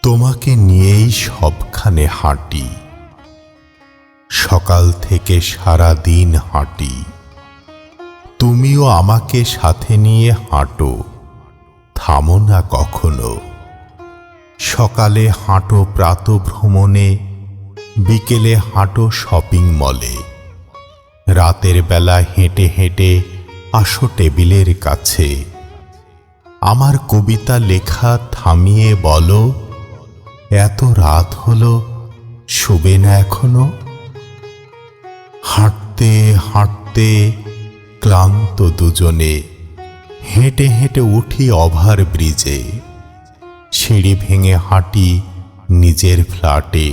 তোমাকে নিয়েই সবখানে হাঁটি, সকাল থেকে সারা দিন হাঁটি। তুমিও আমাকে সাথে নিয়ে হাঁটো, থামো না কখনো। সকালে হাঁটো প্রাতঃভ্রমণে, বিকেলে হাঁটো শপিং মলে। রাতের বেলা হেঁটে হেঁটে আসো টেবিলের কাছে। আমার কবিতা লেখা থামিয়ে বলো, এত রাত হলো, শোবে না এখনো? হাঁটতে হাঁটতে ক্লান্ত দুজনে, হেঁটে হেঁটে উঠি ওভার ব্রিজে। সিঁড়ি ভেঙে হাঁটি নিজের ফ্ল্যাটে।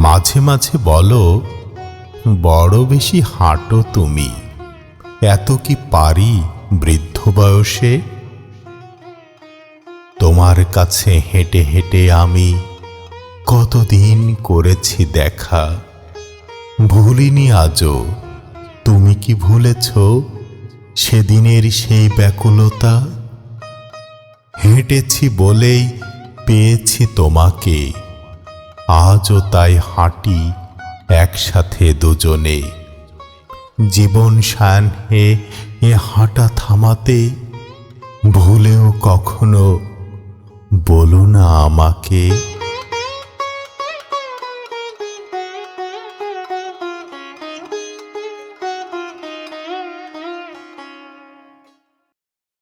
মাঝে মাঝে বলো, বড় বেশি হাঁটো তুমি, এত কি পারি বৃদ্ধ বয়সে? তোমার কাছে হেঁটে হেঁটে আমি কতদিন করেছি দেখা। ভুলিনি আজও, তুমি কি ভুলেছ সেদিনের সেই ব্যাকুলতা? হেঁটেছি বলেই পেয়েছি তোমাকে, আজও তাই হাঁটি একসাথে দুজনে। জীবন সায়াহ্নে এ হাঁটা থামাতে ভুলেও কখনো বলো না আমাকে।